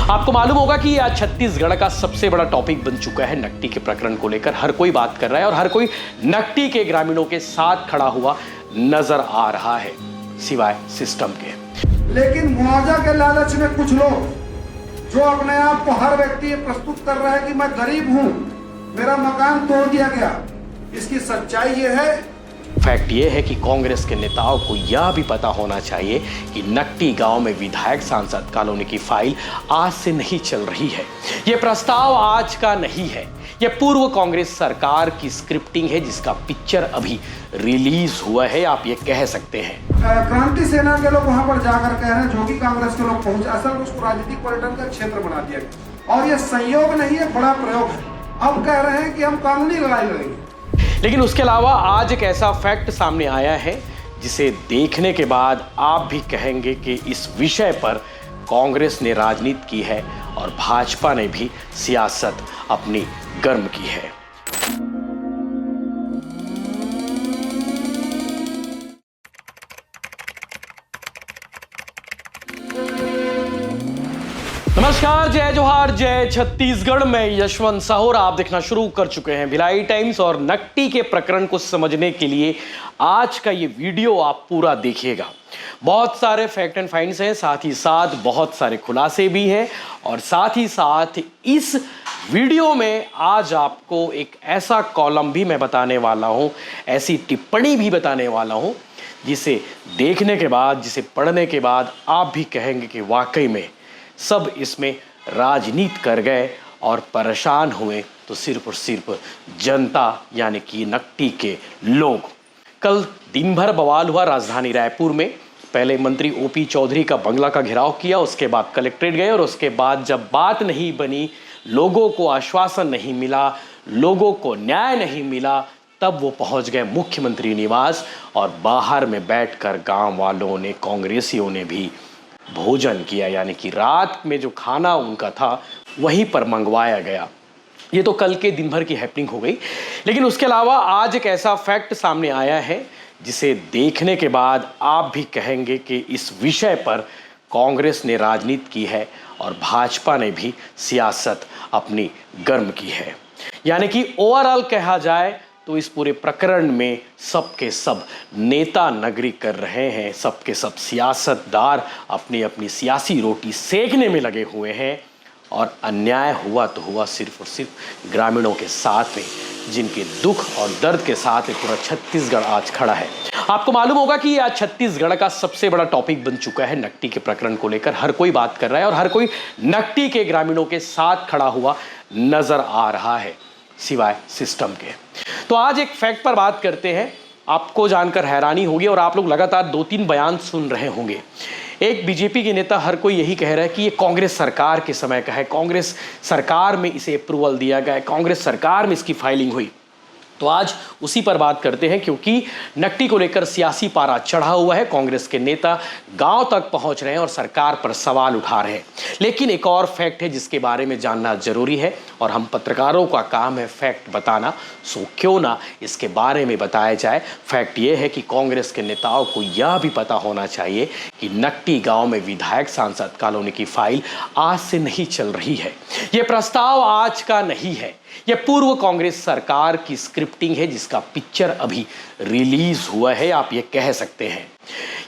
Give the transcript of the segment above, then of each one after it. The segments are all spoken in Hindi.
आपको मालूम होगा कि आज छत्तीसगढ़ का सबसे बड़ा टॉपिक बन चुका है। नकटी के प्रकरण को लेकर हर कोई बात कर रहा है और हर कोई नकटी के ग्रामीणों के साथ खड़ा हुआ नजर आ रहा है, सिवाय सिस्टम के। लेकिन मुआवजा के लालच में कुछ लोग जो अपने आप को हर व्यक्ति प्रस्तुत कर रहा है कि मैं गरीब हूं, मेरा मकान तोड़ दिया गया, इसकी सच्चाई ये है। फैक्ट ये है कि कांग्रेस के नेताओं को यह भी पता होना चाहिए कि नकटी गांव में विधायक सांसद कॉलोनी की फाइल आज से नहीं चल रही है। यह प्रस्ताव आज का नहीं है, यह पूर्व कांग्रेस सरकार की स्क्रिप्टिंग है जिसका पिक्चर अभी रिलीज हुआ है, आप ये कह सकते हैं। क्रांति सेना के लोग वहां पर जाकर कह रहे हैं, जो कि कांग्रेस के लोग पहुंचे, असल उसको राजनीतिक पर्यटन का क्षेत्र बना दिया गया और यह संयोग नहीं है, बड़ा प्रयोग है। अब कह रहे हैं कि हम कानूनी लड़ाई लड़ेंगे। लेकिन उसके अलावा आज एक ऐसा फैक्ट सामने आया है जिसे देखने के बाद आप भी कहेंगे कि इस विषय पर कांग्रेस ने राजनीति की है और भाजपा ने भी सियासत अपनी गर्म की है। नमस्कार, जय जोहार, जय छत्तीसगढ़ में यशवंत साहू। आप देखना शुरू कर चुके हैं भिलाई टाइम्स और नकटी के प्रकरण को समझने के लिए आज का ये वीडियो आप पूरा देखिएगा। बहुत सारे फैक्ट एंड फाइंड्स हैं, साथ ही साथ बहुत सारे खुलासे भी हैं और साथ ही साथ इस वीडियो में आज आपको एक ऐसा कॉलम भी मैं बताने वाला हूं, ऐसी टिप्पणी भी बताने वाला हूं जिसे देखने के बाद, जिसे पढ़ने के बाद आप भी कहेंगे कि वाकई में सब इसमें राजनीति कर गए और परेशान हुए तो सिर्फ और सिर्फ जनता यानी कि नकटी के लोग। कल दिन भर बवाल हुआ राजधानी रायपुर में। पहले मंत्री ओपी चौधरी का बंगला का घेराव किया, उसके बाद कलेक्ट्रेट गए और उसके बाद जब बात नहीं बनी, लोगों को आश्वासन नहीं मिला, लोगों को न्याय नहीं मिला, तब वो पहुंच गए मुख्यमंत्री निवास और बाहर में बैठकर गांव वालों ने, कांग्रेसियों ने भी भोजन किया, यानी कि रात में जो खाना उनका था वहीं पर मंगवाया गया। ये तो कल के दिन भर की हैपनिंग हो गई। लेकिन उसके अलावा आज एक ऐसा फैक्ट सामने आया है जिसे देखने के बाद आप भी कहेंगे कि इस विषय पर कांग्रेस ने राजनीति की है और भाजपा ने भी सियासत अपनी गर्म की है। यानी कि ओवरऑल कहा जाए तो इस पूरे प्रकरण में सबके सब नेता नगरी कर रहे हैं, सबके सब सियासतदार अपनी अपनी सियासी रोटी सेकने में लगे हुए हैं और अन्याय हुआ तो हुआ सिर्फ और सिर्फ ग्रामीणों के साथ में, जिनके दुख और दर्द के साथ पूरा छत्तीसगढ़ आज खड़ा है। आपको मालूम होगा कि आज छत्तीसगढ़ का सबसे बड़ा टॉपिक बन चुका है। नकटी के प्रकरण को लेकर हर कोई बात कर रहा है और हर कोई नकटी के ग्रामीणों के साथ खड़ा हुआ नजर आ रहा है, सिवाय सिस्टम के। तो आज एक फैक्ट पर बात करते हैं। आपको जानकर हैरानी होगी और आप लोग लगातार 2-3 बयान सुन रहे होंगे। एक बीजेपी के नेता हर कोई यही कह रहा है कि ये कांग्रेस सरकार के समय का है, कांग्रेस सरकार में इसे अप्रूवल दिया गया है, कांग्रेस सरकार में इसकी फाइलिंग हुई। तो आज उसी पर बात करते हैं क्योंकि नकटी को लेकर सियासी पारा चढ़ा हुआ है। कांग्रेस के नेता गांव तक पहुंच रहे हैं और सरकार पर सवाल उठा रहे हैं। लेकिन एक और फैक्ट है जिसके बारे में जानना जरूरी है और हम पत्रकारों का काम है फैक्ट बताना, सो क्यों ना इसके बारे में बताया जाए। फैक्ट ये है कि कांग्रेस के नेताओं को यह भी पता होना चाहिए कि नकटी गांव में विधायक सांसद कॉलोनी की फाइल आज से नहीं चल रही है। यह प्रस्ताव आज का नहीं है, यह पूर्व कांग्रेस सरकार की स्क्रिप्टिंग है जिसका पिक्चर अभी रिलीज हुआ है, आप ये कह सकते हैं।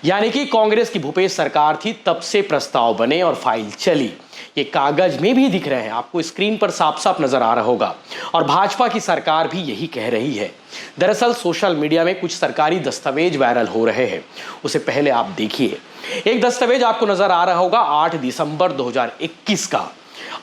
यानी कि कांग्रेस की भूपेश सरकार थी तब से प्रस्ताव बने और फाइल चली। ये कागज में भी दिख रहे हैं, आपको स्क्रीन पर साफ साफ नजर आ रहा होगा। और भाजपा की सरकार भी यही कह रही है। दरअसल सोशल मीडिया में कुछ सरकारी दस्तावेज वायरल हो रहे हैं, उसे पहले आप देखिए। एक दस्तावेज आपको नजर आ रहा होगा 8 दिसंबर 2021 का,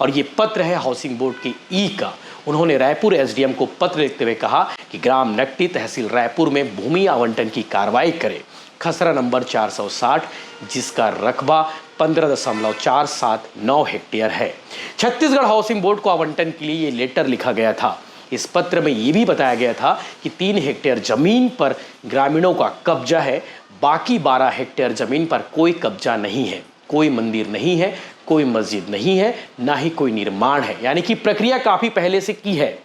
और ये पत्र है हाउसिंग बोर्ड के ई का। उन्होंने रायपुर एसडीएम को पत्र लिखते हुए कहा कि ग्राम नकटी तहसील रायपुर में भूमि आवंटन की कार्रवाई करे। खसरा नंबर 460 जिसका रकबा 15.479 हेक्टेयर है। छत्तीसगढ़ हाउसिंग बोर्ड को आवंटन के लिए ये लेटर लिखा गया था। इस पत्र में ये भी बताया गया था कि 3 हेक्टेयर जमीन पर ग्रामीणों का कब्जा है, बाकी 12 हेक्टेयर जमीन पर कोई कब्जा नहीं है, कोई मंदिर नहीं है, कोई मस्जिद नहीं है, ना ही कोई निर्माण है। यानी कि प्रक्रिया काफी पहले से की है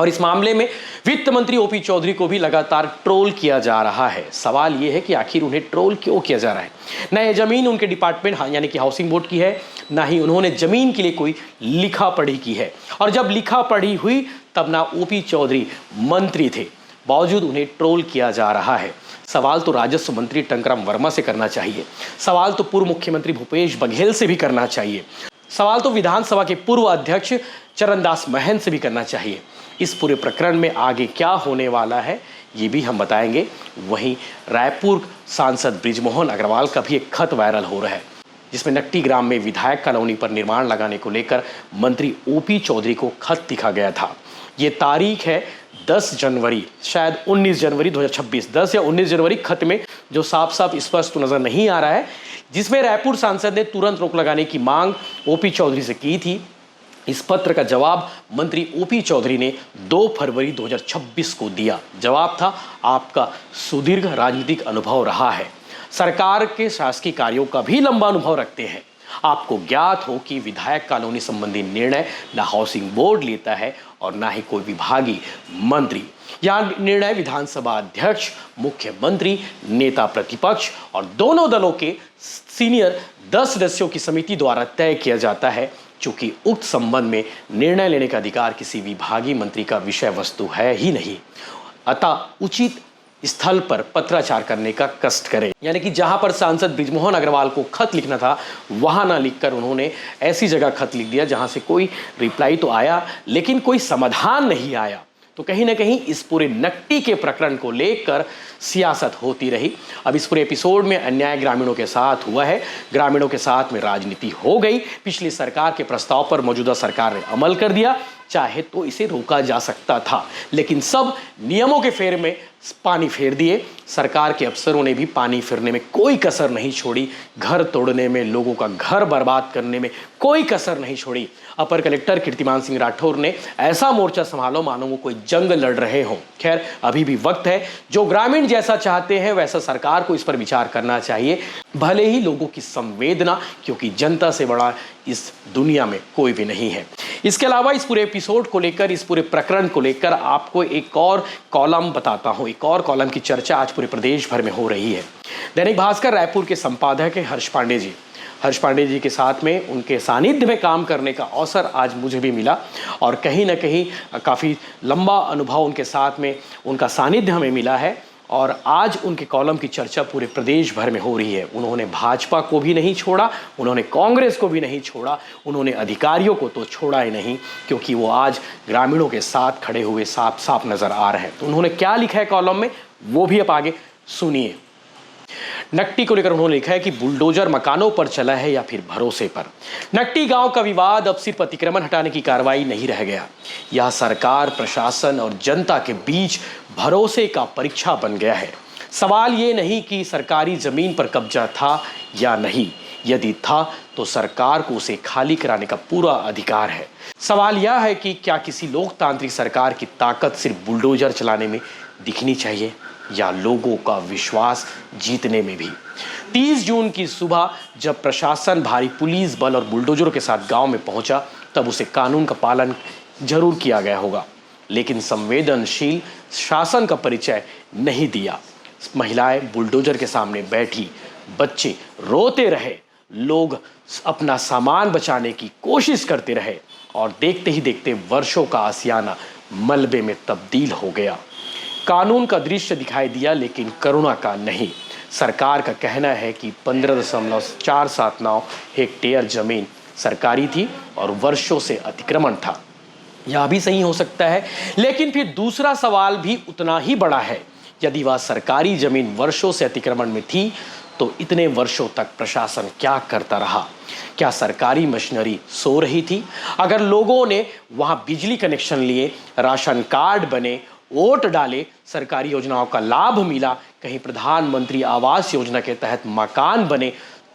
और इस मामले में वित्त मंत्री ओपी चौधरी को भी लगातार ट्रोल किया जा रहा है। सवाल यह है कि आखिर उन्हें ट्रोल क्यों किया जा रहा है। न ये जमीन उनके डिपार्टमेंट यानी कि हाउसिंग बोर्ड की है, ना ही उन्होंने जमीन के लिए कोई लिखा पढ़ी की है। और जब लिखा पढ़ी हुई तब ना ओपी चौधरी मंत्री थे, बावजूद उन्हें ट्रोल किया जा रहा है। सवाल तो राजस्व मंत्री टंकराम वर्मा से करना चाहिए, सवाल तो पूर्व मुख्यमंत्री भूपेश बघेल से भी करना चाहिए, सवाल तो विधानसभा के पूर्व अध्यक्ष चरणदास महंत से भी करना चाहिए। इस पूरे प्रकरण में आगे क्या होने वाला है ये भी हम बताएंगे। वहीं रायपुर सांसद बृजमोहन अग्रवाल का भी एक खत वायरल हो रहा है, जिसमें नट्टी ग्राम में विधायक कॉलोनी पर निर्माण लगाने को लेकर मंत्री ओपी चौधरी को खत लिखा गया था। ये तारीख है 10 जनवरी, शायद 19 जनवरी 2026, 10 या 19 जनवरी। खत में जो साफ साफ स्पष्ट नजर नहीं आ रहा है, जिसमें रायपुर सांसद ने तुरंत रोक लगाने की मांग ओपी चौधरी से की थी। इस पत्र का जवाब मंत्री ओपी चौधरी ने 2 फरवरी 2026 को दिया। जवाब था, आपका सुदीर्घ राजनीतिक अनुभव रहा है, सरकार के शासकीय कार्यों का भी लंबा अनुभव रखते हैं। आपको ज्ञात हो कि विधायक कॉलोनी संबंधी निर्णय न हाउसिंग बोर्ड लेता है और ना ही कोई विभागीय मंत्री। यह निर्णय विधानसभा अध्यक्ष, मुख्यमंत्री, नेता प्रतिपक्ष और दोनों दलों के सीनियर 10 सदस्यों की समिति द्वारा तय किया जाता है। चूंकि उक्त संबंध में निर्णय लेने का अधिकार किसी विभागीय मंत्री का विषय वस्तु है ही नहीं, अतः उचित स्थल पर पत्राचार करने का कष्ट करें। यानी कि जहां पर सांसद बृजमोहन अग्रवाल को खत लिखना था, वहां ना लिखकर उन्होंने ऐसी जगह खत लिख दिया जहां से कोई रिप्लाई तो आया लेकिन कोई समाधान नहीं आया। तो कहीं ना कहीं इस पूरे नट्टी के प्रकरण को लेकर सियासत होती रही। अब इस पूरे एपिसोड में अन्याय ग्रामीणों के साथ हुआ है, ग्रामीणों के साथ में राजनीति हो गई। पिछली सरकार के प्रस्ताव पर मौजूदा सरकार ने अमल कर दिया, चाहे तो इसे रोका जा सकता था, लेकिन सब नियमों के फेर में पानी फेर दिए। सरकार के अफसरों ने भी पानी फेरने में कोई कसर नहीं छोड़ी, घर तोड़ने में, लोगों का घर बर्बाद करने में कोई कसर नहीं छोड़ी। अपर कलेक्टर कीर्तिमान सिंह राठौर ने ऐसा मोर्चा संभालो मानो वो कोई जंग लड़ रहे हों। खैर, अभी भी वक्त है, जो ग्रामीण जैसा चाहते हैं वैसा सरकार को इस पर विचार करना चाहिए, भले ही लोगों की संवेदना, क्योंकि जनता से बड़ा इस दुनिया में कोई भी नहीं है। इसके अलावा इस पूरे एपिसोड को लेकर, इस पूरे प्रकरण को लेकर आपको एक और कॉलम बताता हूं। एक और कॉलम की चर्चा आज पूरे प्रदेश भर में हो रही है। दैनिक भास्कर रायपुर के संपादक है हर्ष पांडे जी के साथ में, उनके सानिध्य में काम करने का अवसर आज मुझे भी मिला और कहीं ना कहीं काफ़ी लंबा अनुभव उनके साथ में, उनका सानिध्य हमें मिला है। और आज उनके कॉलम की चर्चा पूरे प्रदेश भर में हो रही है। उन्होंने भाजपा को भी नहीं छोड़ा, उन्होंने कांग्रेस को भी नहीं छोड़ा, उन्होंने अधिकारियों को तो छोड़ा ही नहीं, क्योंकि वो आज ग्रामीणों के साथ खड़े हुए साफ साफ नजर आ रहे हैं। तो उन्होंने क्या लिखा है कॉलम में, वो भी आप आगे सुनिए। नट्टी को लेकर उन्होंने लिखा है कि बुलडोजर मकानों पर चला है या फिर भरोसे पर। नट्टी गांव का विवाद अब सिर्फ अतिक्रमण हटाने की कार्रवाई नहीं रह गया, यह सरकार, प्रशासन और जनता के बीच भरोसे का परीक्षा बन गया है। सवाल ये नहीं कि सरकारी जमीन पर कब्जा था या नहीं, यदि था तो सरकार को उसे खाली कराने का पूरा अधिकार है। सवाल यह है कि क्या किसी लोकतांत्रिक सरकार की ताकत सिर्फ बुलडोजर चलाने में दिखनी चाहिए या लोगों का विश्वास जीतने में भी। 30 जून की सुबह जब प्रशासन भारी पुलिस बल और बुलडोजरों के साथ गांव में पहुंचा, तब उसे कानून का पालन जरूर किया गया होगा, लेकिन संवेदनशील शासन का परिचय नहीं दिया। महिलाएं बुलडोजर के सामने बैठी, बच्चे रोते रहे, लोग अपना सामान बचाने की कोशिश करते रहे और देखते ही देखते वर्षों का आसियाना मलबे में तब्दील हो गया। कानून का दृश्य दिखाई दिया लेकिन करुणा का नहीं। सरकार का कहना है कि 15.479 हेक्टेयर जमीन सरकारी थी और वर्षों से अतिक्रमण था। यह भी सही हो सकता है, लेकिन फिर दूसरा सवाल भी उतना ही बड़ा है। यदि वह सरकारी जमीन वर्षों से अतिक्रमण में थी तो इतने वर्षों तक प्रशासन क्या करता रहा? क्या सरकारी मशीनरी सो रही थी? अगर लोगों ने वहां बिजली कनेक्शन लिए, राशन कार्ड बने, वोट डाले, सरकारी योजनाओं का लाभ मिला, कहीं प्रधानमंत्री आवास योजना के तहत मकान बने,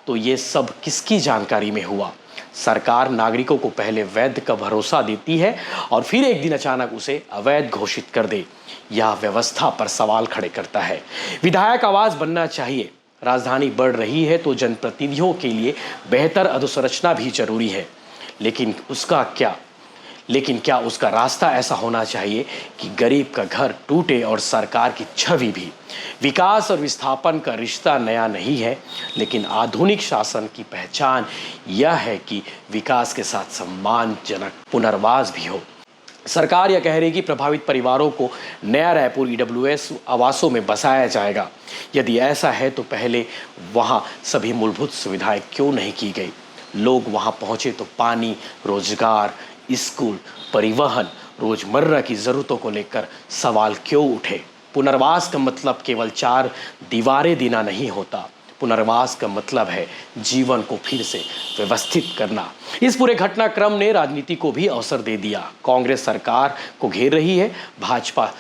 तो ये सब किसकी जानकारी में हुआ? सरकार नागरिकों को पहले वैध का भरोसा देती है और फिर एक दिन अचानक उसे अवैध घोषित कर दे। यह व्यवस्था पर सवाल खड़े करता है। विधायक आवास बनना चाहिए, राजधानी बढ़ रही है तो जनप्रतिनिधियों के लिए बेहतर अधोसंरचना भी जरूरी है, लेकिन उसका क्या? लेकिन क्या उसका रास्ता ऐसा होना चाहिए कि गरीब का घर टूटे और सरकार की छवि भी? विकास और विस्थापन का रिश्ता नया नहीं है, लेकिन आधुनिक शासन की पहचान यह है कि विकास के साथ सम्मानजनक पुनर्वास भी हो। सरकार यह कह रही कि प्रभावित परिवारों को नया रायपुर ईडब्ल्यूएस आवासों में बसाया जाएगा। यदि ऐसा है तो पहले वहां सभी मूलभूत सुविधाएं क्यों नहीं की गई? लोग वहां पहुंचे तो पानी, रोजगार, स्कूल, परिवहन, रोजमर्रा की जरूरतों को लेकर सवाल क्यों उठे? पुनर्वास का मतलब केवल 4 दीवारें देना नहीं होता। पुनर्वास का मतलब है जीवन को फिर से व्यवस्थित करना। इस पूरे घटनाक्रम ने राजनीति को भी अवसर दे दिया। कांग्रेस सरकार को घेर रही है, भाजपा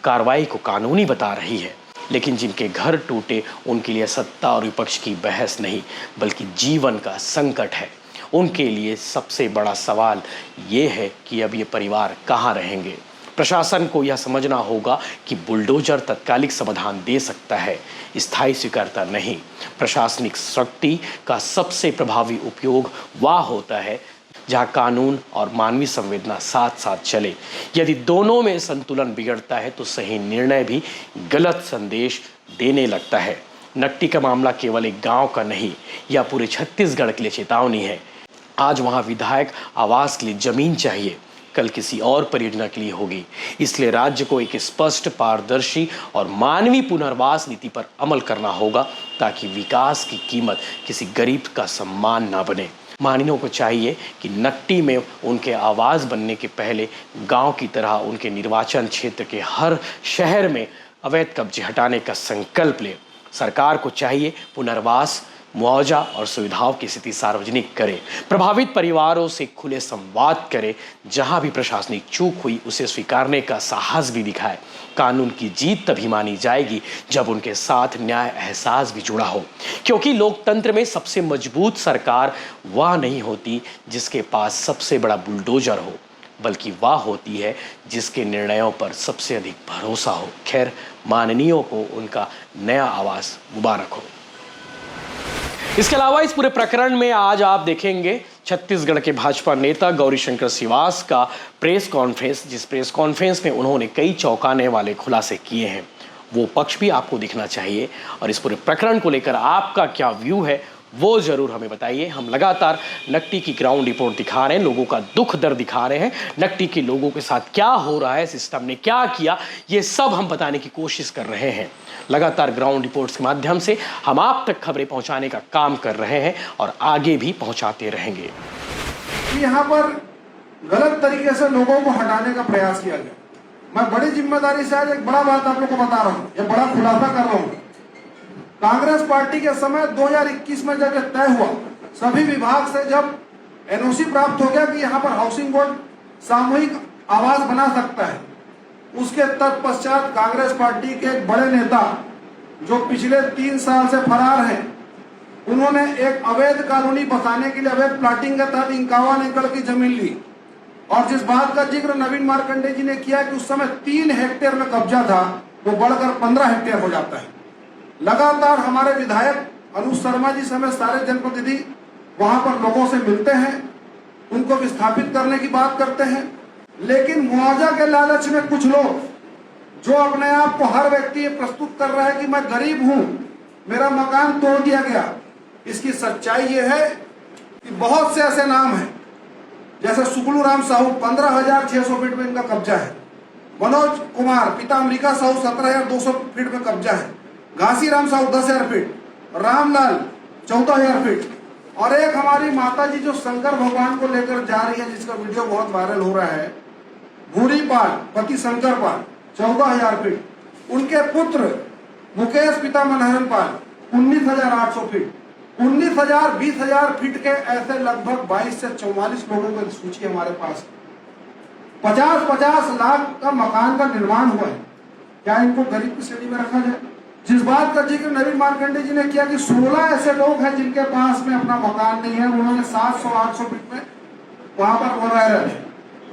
कार्रवाई को कानूनी बता रही है, लेकिन जिनके घर टूटे उनके लिए सत्ता और विपक्ष की बहस नहीं, बल्कि जीवन का संकट है। उनके लिए सबसे बड़ा सवाल ये है कि अब ये परिवार कहाँ रहेंगे। प्रशासन को यह समझना होगा कि बुलडोजर तत्कालिक समाधान दे सकता है, स्थायी स्वीकारता नहीं। प्रशासनिक शक्ति का सबसे प्रभावी उपयोग वह होता है जहां कानून और मानवीय संवेदना साथ साथ चले। यदि दोनों में संतुलन बिगड़ता है तो सही निर्णय भी गलत संदेश देने लगता है। नट्टी का मामला केवल एक गांव का नहीं, यह पूरे छत्तीसगढ़ के लिए चेतावनी है। आज वहां विधायक आवास के लिए जमीन चाहिए, कल किसी और परियोजना के लिए होगी। इसलिए राज्य को एक स्पष्ट, पारदर्शी और मानवीय पुनर्वास नीति पर अमल करना होगा, ताकि विकास की कीमत किसी गरीब का सम्मान न बने। माननीयों को चाहिए कि नट्टी में उनके आवास बनने के पहले गांव की तरह उनके निर्वाचन क्षेत्र के हर शहर में अवैध कब्जे हटाने का संकल्प ले। सरकार को चाहिए पुनर्वास, मुआवजा और सुविधाओं की स्थिति सार्वजनिक करे, प्रभावित परिवारों से खुले संवाद करे, जहां भी प्रशासनिक चूक हुई उसे स्वीकारने का साहस भी दिखाए। कानून की जीत तभी मानी जाएगी जब उनके साथ न्याय एहसास भी जुड़ा हो, क्योंकि लोकतंत्र में सबसे मजबूत सरकार वह नहीं होती जिसके पास सबसे बड़ा बुलडोजर हो, बल्कि वह होती है जिसके निर्णयों पर सबसे अधिक भरोसा हो। खैर, माननीयों को उनका नया आवास मुबारक हो। इसके अलावा इस पूरे प्रकरण में आज आप देखेंगे छत्तीसगढ़ के भाजपा नेता गौरीशंकर सिवास का प्रेस कॉन्फ्रेंस, जिस प्रेस कॉन्फ्रेंस में उन्होंने कई चौंकाने वाले खुलासे किए हैं। वो पक्ष भी आपको दिखना चाहिए और इस पूरे प्रकरण को लेकर आपका क्या व्यू है वो जरूर हमें बताइए। हम लगातार नट्टी की ग्राउंड रिपोर्ट दिखा रहे हैं, लोगों का दुख दर्द दिखा रहे हैं, नट्टी के लोगों के साथ क्या हो रहा है, सिस्टम ने क्या किया, ये सब हम बताने की कोशिश कर रहे हैं। लगातार ग्राउंड रिपोर्ट्स के माध्यम से हम आप तक खबरें पहुंचाने का काम कर रहे हैं और आगे भी पहुंचाते रहेंगे। यहाँ पर गलत तरीके से लोगों को हटाने का प्रयास किया गया। मैं बड़ी जिम्मेदारी से आज एक बड़ा बात आप लोग को बता रहा हूँ, ये बड़ा खुलासा कर रहा हूँ। कांग्रेस पार्टी के समय 2021 में जब तय हुआ, सभी विभाग से जब एनओसी प्राप्त हो गया कि यहाँ पर हाउसिंग बोर्ड सामूहिक आवास बना सकता है, उसके तत्पश्चात कांग्रेस पार्टी के एक बड़े नेता जो पिछले 3 साल से फरार हैं, उन्होंने एक अवैध कॉलोनी बसाने के लिए अवैध प्लाटिंग के तहत 51 एकड़ की जमीन ली। और जिस बात का जिक्र नवीन मार्कंडे जी ने किया कि उस समय 3 हेक्टेयर में कब्जा था, वो बढ़कर 15 हेक्टेयर हो जाता है। लगातार हमारे विधायक अनुज शर्मा जी समेत सारे जनप्रतिनिधि वहां पर लोगों से मिलते हैं, उनको विस्थापित करने की बात करते हैं, लेकिन मुआवजा के लालच में कुछ लोग जो अपने आप को हर व्यक्ति ये प्रस्तुत कर रहा है कि मैं गरीब हूं, मेरा मकान तोड़ दिया गया। इसकी सच्चाई ये है कि बहुत से ऐसे नाम हैं, जैसे सुगलू राम साहू 15,600 फीट में इनका कब्जा है, मनोज कुमार पिता अमरीका साहू 17,200 फीट में कब्जा है, घासी राम साहू 10,000 फीट, रामलाल 14,000 फीट, और एक हमारी माता जी जो शंकर भगवान को लेकर जा रही है, जिसका वीडियो बहुत वायरल हो रहा है, भूरी पाल पति शंकर पाल 14,000 फीट, उनके पुत्र मुकेश पिता मनहरन पाल 19,800 फीट, 19,000 20,000 फीट के ऐसे लगभग 22 से 44 लोगों की सूची हमारे पास। 50-50 लाख का मकान का निर्माण हुआ है। क्या इनको गरीब की श्रेणी में रखा जाए? जिस बात का जिक्र नवीन मार्कंडे जी ने किया कि 16 ऐसे लोग हैं जिनके पास में अपना मकान नहीं है, उन्होंने 700-800 फीट में वहां पर वो रह रहे हैं।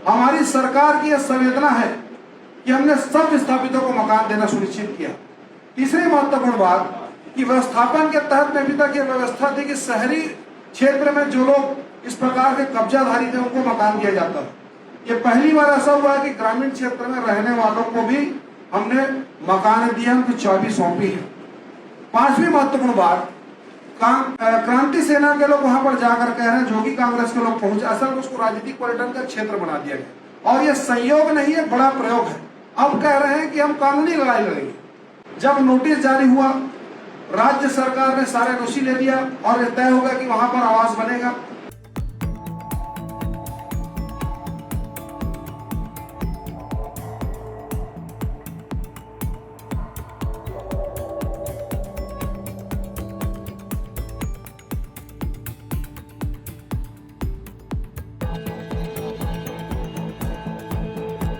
हमारी सरकार की यह संवेदना है कि हमने सब विस्थापितों को मकान देना सुनिश्चित किया। तीसरी महत्वपूर्ण बात कि व्यवस्थापन के तहत में अभी तक ये व्यवस्था थी कि शहरी क्षेत्र में जो लोग इस प्रकार के कब्जाधारी थे उनको मकान दिया जाता है, ये पहली बार ऐसा हुआ है कि ग्रामीण क्षेत्र में रहने वालों को भी हमने मकान दिए, उनकी चाबी सौंपी है। पांचवी महत्वपूर्ण बात, क्रांति सेना के लोग वहां पर जाकर कह रहे हैं जो कि कांग्रेस के लोग पहुंचे, असल में उसको राजनीतिक पर्यटन का क्षेत्र बना दिया गया और ये संयोग नहीं है, बड़ा प्रयोग है। अब कह रहे हैं कि हम कानूनी लड़ाई लड़ेंगे। जब नोटिस जारी हुआ, राज्य सरकार ने सारे दोषी ले दिया और तय हो गया कि वहां पर आवास बनेगा।